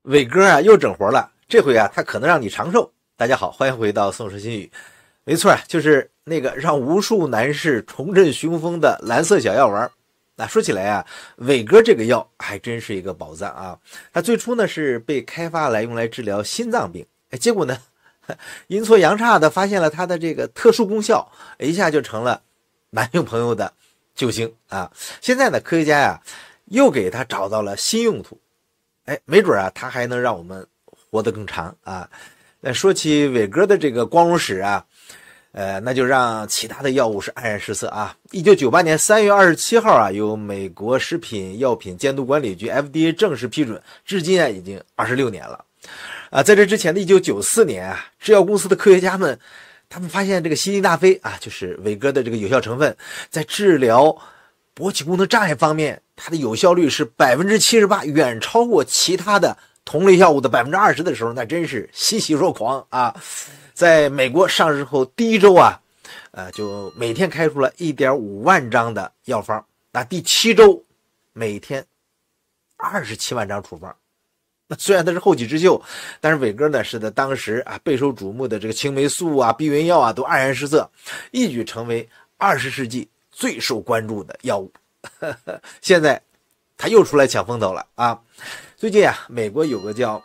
伟哥啊又整活了，这回啊他可能让你长寿。大家好，欢迎回到宋氏新语。没错啊，就是那个让无数男士重振雄风的蓝色小药丸。那说起来啊，伟哥这个药还真是一个宝藏啊。它最初呢是被开发来用来治疗心脏病，结果呢阴错阳差的发现了它的这个特殊功效，一下就成了男性朋友的救星啊。现在呢科学家呀又给它找到了新用途。没准啊，它还能让我们活得更长啊。那说起伟哥的这个光荣史啊，那就让其他的药物是黯然失色啊。1998年3月27号啊，由美国食品药品监督管理局 FDA 正式批准，至今啊已经26年了啊。在这之前的1994年啊，制药公司的科学家们，他们发现这个西地那非啊，就是伟哥的这个有效成分，在治疗勃起功能障碍方面，它的有效率是 78%， 远超过其他的同类药物的 20% 的时候，那真是欣喜若狂啊。在美国上市后第一周啊，就每天开出了 1.5 万张的药方，那第7周每天27万张处方。那虽然它是后起之秀，但是伟哥呢是在当时啊备受瞩目的这个青霉素啊、避孕药啊都黯然失色，一举成为20世纪最受关注的药物。现在他又出来抢风头了啊！最近啊，美国有个叫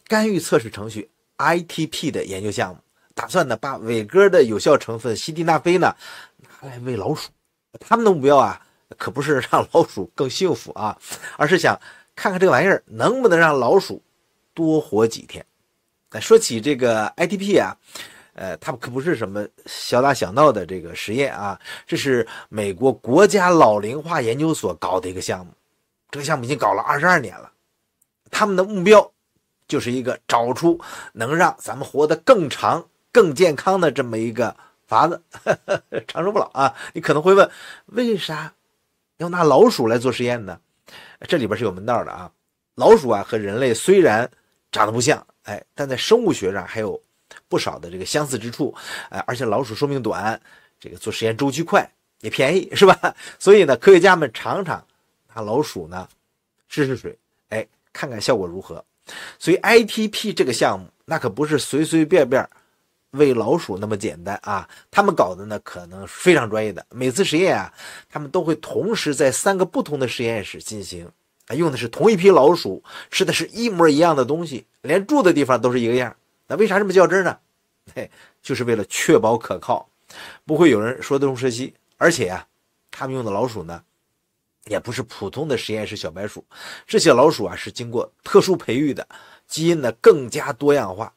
干预测试程序 ITP 的研究项目，打算呢把伟哥的有效成分西地那非呢拿来喂老鼠。他们的目标啊可不是让老鼠更幸福啊，而是想看看这个玩意儿能不能让老鼠多活几天。说起这个 ITP 啊，它可不是什么小打小闹的这个实验啊，这是美国国家老龄化研究所搞的一个项目。这个项目已经搞了22年了，他们的目标就是一个找出能让咱们活得更长、更健康的这么一个法子，长生不老啊！你可能会问，为啥要拿老鼠来做实验呢？这里边是有门道的啊。老鼠啊和人类虽然长得不像，但在生物学上还有不少的这个相似之处，而且老鼠寿命短，这个做实验周期快，也便宜，是吧？所以呢，科学家们常常拿老鼠呢试水，看看效果如何。所以 ITP 这个项目那可不是随随便便喂老鼠那么简单啊，他们搞的呢可能非常专业的。每次实验啊，他们都会同时在3个不同的实验室进行，用的是同一批老鼠，吃的是一模一样的东西，连住的地方都是一个样。那为啥这么较真呢？就是为了确保可靠，不会有人说东说西。而且啊，他们用的老鼠呢也不是普通的实验室小白鼠，这些老鼠啊是经过特殊培育的，基因呢更加多样化，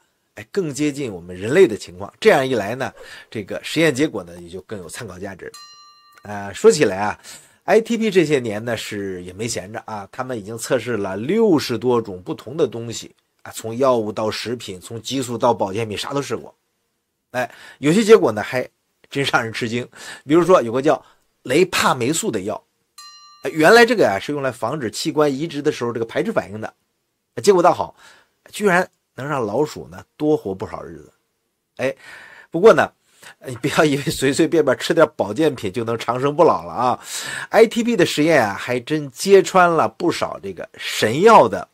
更接近我们人类的情况。这样一来呢，这个实验结果呢也就更有参考价值。说起来啊，ITP 这些年呢是也没闲着啊，他们已经测试了60多种不同的东西啊，从药物到食品，从激素到保健品，啥都试过。有些结果呢还真让人吃惊。比如说有个叫雷帕霉素的药，原来这个是用来防止器官移植的时候这个排斥反应的，结果倒好，居然能让老鼠呢多活不少日子。不过呢，你不要以为随随便便吃点保健品就能长生不老了啊。ITP 的实验啊，还真揭穿了不少这个神药的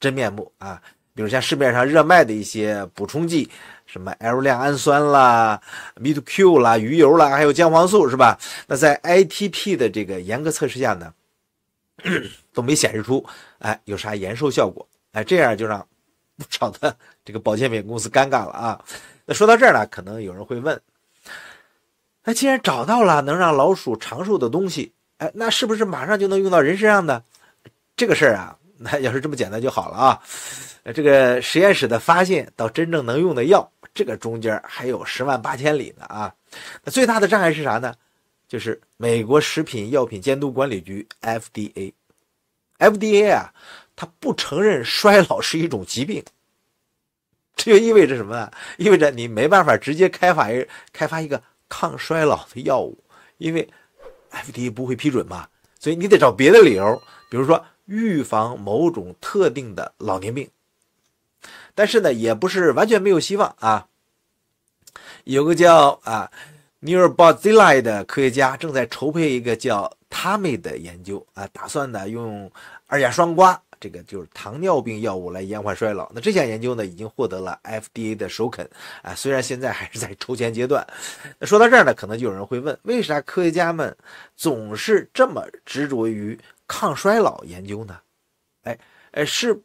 真面目啊。比如像市面上热卖的一些补充剂，什么 L 亮氨酸啦、Me2Q 啦、鱼油啦，还有姜黄素，是吧？那在 ITP 的这个严格测试下呢，都没显示出有啥延寿效果。这样就让不少的这个保健品公司尴尬了啊。那说到这儿呢，可能有人会问，既然找到了能让老鼠长寿的东西，那是不是马上就能用到人身上呢？这个事儿啊，那要是这么简单就好了啊。这个实验室的发现到真正能用的药，这个中间还有10万8千里呢啊。那最大的障碍是啥呢？就是美国食品药品监督管理局 FDA 啊，它不承认衰老是一种疾病。这就意味着什么呢？意味着你没办法直接开发一个抗衰老的药物，因为 FDA 不会批准嘛，所以你得找别的理由，比如说预防某种特定的老年病。但是呢，也不是完全没有希望啊。有个叫Neurobarzilai 的科学家正在筹备一个叫 TAMI 的研究啊，打算呢用2价双胍这个就是糖尿病药物来延缓衰老。那这项研究呢，已经获得了 FDA 的首肯啊，虽然现在还是在抽签阶段。那说到这儿呢，可能就有人会问，为啥科学家们总是这么执着于抗衰老研究呢？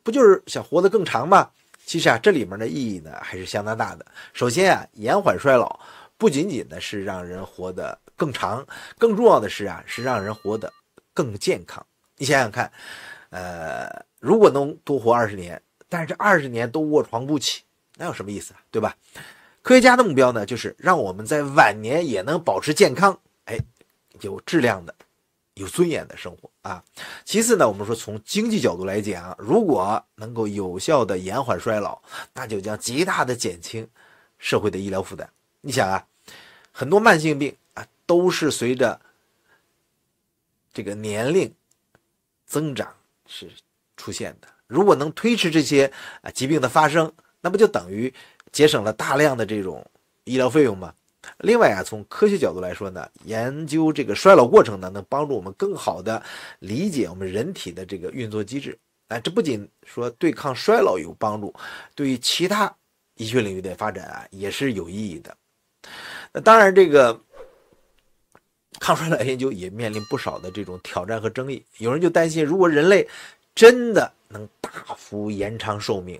不就是想活得更长吗？其实啊，这里面的意义呢还是相当大的。首先啊，延缓衰老不仅仅的是让人活得更长，更重要的是啊，是让人活得更健康。你想想看，如果能多活20年，但是这20年都卧床不起，那有什么意思啊？对吧？科学家的目标呢，就是让我们在晚年也能保持健康，有质量的、有尊严的生活啊。其次呢，我们说从经济角度来讲，如果能够有效的延缓衰老，那就将极大的减轻社会的医疗负担。你想啊，很多慢性病啊都是随着这个年龄增长是出现的。如果能推迟这些疾病的发生，那不就等于节省了大量的这种医疗费用吗？另外啊，从科学角度来说呢，研究这个衰老过程呢，能帮助我们更好的理解我们人体的这个运作机制。这不仅说对抗衰老有帮助，对于其他医学领域的发展啊，也是有意义的。那当然，这个抗衰老研究也面临不少的这种挑战和争议。有人就担心，如果人类真的能大幅延长寿命，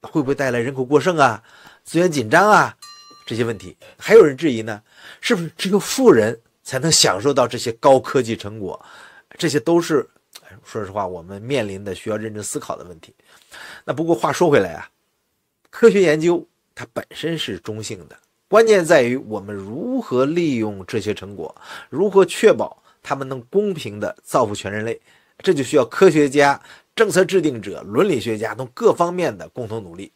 会不会带来人口过剩啊、资源紧张啊这些问题？还有人质疑呢，是不是只有富人才能享受到这些高科技成果？这些都是说实话我们面临的需要认真思考的问题。那不过话说回来啊，科学研究它本身是中性的，关键在于我们如何利用这些成果，如何确保他们能公平地造福全人类。这就需要科学家、政策制定者、伦理学家从各方面的共同努力。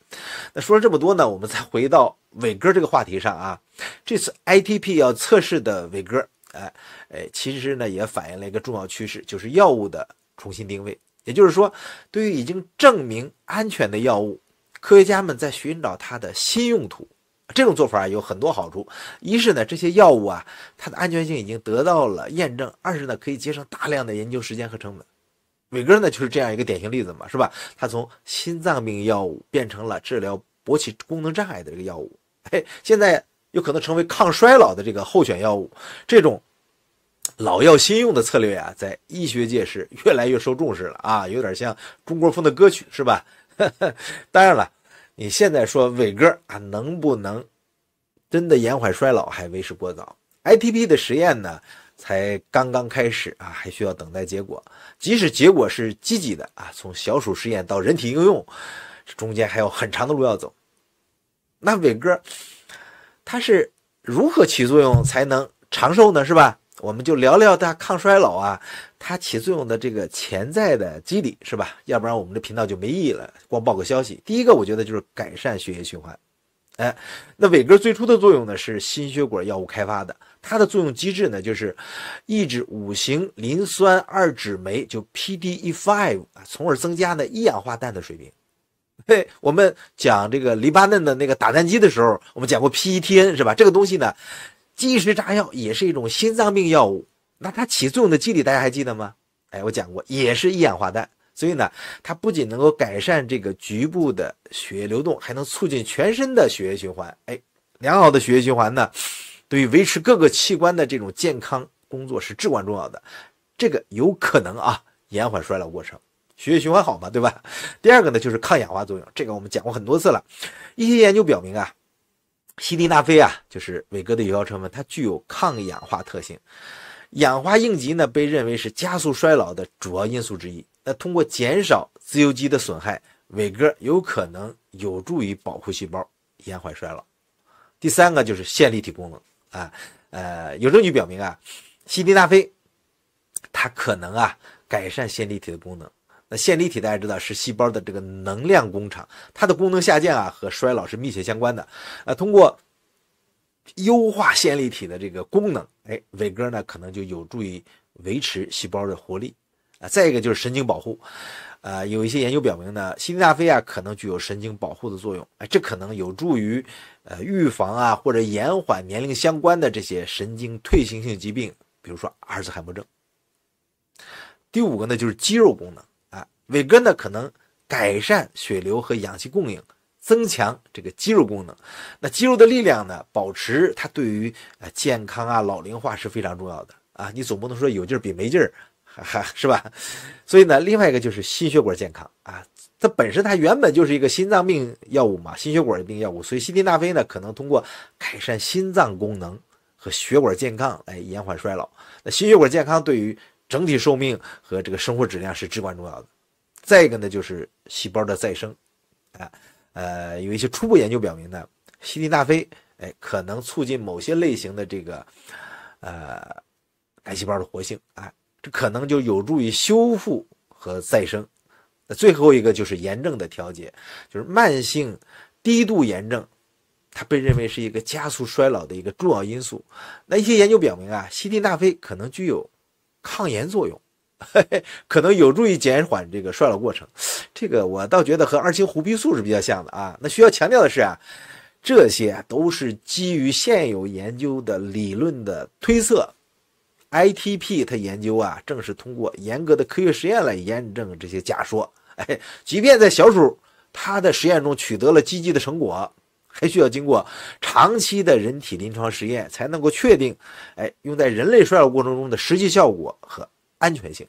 那说了这么多呢，我们再回到伟哥这个话题上啊。这次 ITP 要测试的伟哥，其实呢也反映了一个重要趋势，就是药物的重新定位。也就是说，对于已经证明安全的药物，科学家们在寻找它的新用途。这种做法有很多好处，一是呢，这些药物啊，它的安全性已经得到了验证；二是呢，可以节省大量的研究时间和成本。伟哥呢就是这样一个典型例子嘛，是吧？他从心脏病药物变成了治疗勃起功能障碍的这个药物，现在有可能成为抗衰老的这个候选药物。这种老药新用的策略啊，在医学界是越来越受重视了啊，有点像中国风的歌曲，是吧？当然了，你现在说伟哥啊，能不能真的延缓衰老还为时过早。ITP 的实验呢才刚刚开始啊，还需要等待结果。即使结果是积极的啊，从小鼠实验到人体应用，中间还有很长的路要走。那伟哥它是如何起作用才能长寿呢？是吧？我们就聊聊它抗衰老啊，它起作用的这个潜在的机理，是吧？要不然我们这频道就没意义了，光报个消息。第一个，我觉得就是改善血液循环。那伟哥最初的作用呢是心血管药物开发的，它的作用机制呢就是抑制5型磷酸二酯酶，就 PDE5， 从而增加呢一氧化氮的水平。我们讲这个黎巴嫩的那个打蛋机的时候，我们讲过 PETN， 是吧？这个东西呢，即时炸药也是一种心脏病药物，那它起作用的机理大家还记得吗？我讲过，也是一氧化氮。所以呢，它不仅能够改善这个局部的血液流动，还能促进全身的血液循环。良好的血液循环呢，对于维持各个器官的这种健康工作是至关重要的。这个有可能啊延缓衰老过程，血液循环好嘛，对吧？第二个呢就是抗氧化作用，这个我们讲过很多次了。一些研究表明啊，西地那非啊，就是伟哥的有效成分，它具有抗氧化特性。氧化应急呢，被认为是加速衰老的主要因素之一。那通过减少自由基的损害，伟哥有可能有助于保护细胞，延缓衰老。第三个就是线粒体功能啊，有证据表明啊，西地那非它可能啊改善线粒体的功能。那线粒体大家知道是细胞的这个能量工厂，它的功能下降啊和衰老是密切相关的。通过优化线粒体的这个功能，伟哥呢可能就有助于维持细胞的活力。再一个就是神经保护，有一些研究表明呢，西地那非啊可能具有神经保护的作用，这可能有助于预防啊或者延缓年龄相关的这些神经退行性疾病，比如说阿尔兹海默症。第五个呢就是肌肉功能伟哥呢可能改善血流和氧气供应，增强这个肌肉功能。那肌肉的力量呢，保持它对于健康啊、老龄化是非常重要的啊。你总不能说有劲儿比没劲儿，是吧？所以呢，另外一个就是心血管健康啊。它本身它原本就是一个心脏病药物嘛，心血管病药物，所以西地那非呢可能通过改善心脏功能和血管健康来延缓衰老。那心血管健康对于整体寿命和这个生活质量是至关重要的。再一个呢，就是细胞的再生有一些初步研究表明呢，西地那非可能促进某些类型的这个癌细胞的活性这可能就有助于修复和再生。最后一个就是炎症的调节，就是慢性低度炎症，它被认为是一个加速衰老的一个重要因素。那一些研究表明西地那非可能具有抗炎作用，可能有助于减缓这个衰老过程。这个我倒觉得和二氢胡皮素是比较像的那需要强调的是这些都是基于现有研究的理论的推测。ITP 它研究正是通过严格的科学实验来验证这些假说。即便在小鼠它的实验中取得了积极的成果，还需要经过长期的人体临床实验才能够确定用在人类衰老过程中的实际效果和安全性。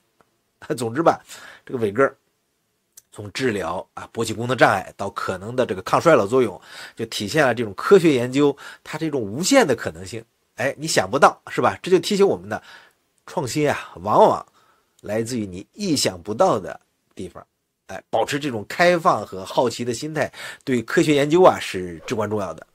总之吧，这个伟哥从治疗勃起功能障碍到可能的这个抗衰老作用，就体现了这种科学研究它这种无限的可能性。你想不到是吧？这就提醒我们的创新往往来自于你意想不到的地方。保持这种开放和好奇的心态，对科学研究是至关重要的。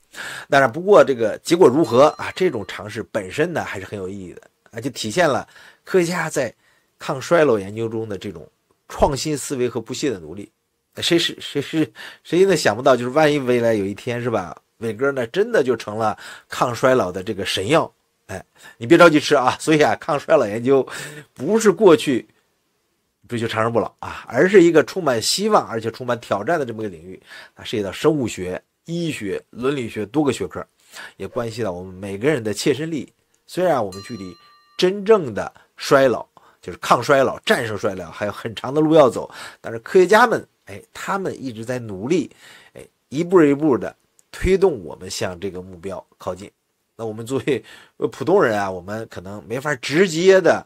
当然，不过这个结果如何这种尝试本身呢还是很有意义的就体现了科学家在抗衰老研究中的这种创新思维和不懈的努力。谁呢想不到，就是万一未来有一天是吧，伟哥呢真的就成了抗衰老的这个神药。你别着急吃所以抗衰老研究不是过去追求长生不老而是一个充满希望而且充满挑战的这么一个领域。它涉及到生物学、医学、伦理学多个学科，也关系到我们每个人的切身利益。虽然我们距离真正的衰老，就是抗衰老、战胜衰老还有很长的路要走，但是科学家们他们一直在努力一步一步的推动我们向这个目标靠近。那我们作为普通人我们可能没法直接的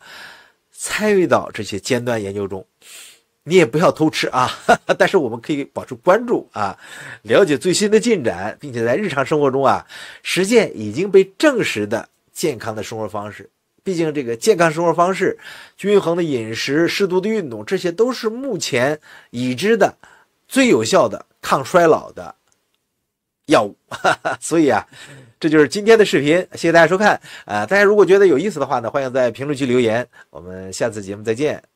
参与到这些尖端研究中，你也不要偷吃但是我们可以保持关注了解最新的进展，并且在日常生活中实践已经被证实的健康的生活方式。毕竟这个健康生活方式、均衡的饮食、适度的运动，这些都是目前已知的最有效的抗衰老的药物所以这就是今天的视频，谢谢大家收看大家如果觉得有意思的话呢，欢迎在评论区留言，我们下次节目再见。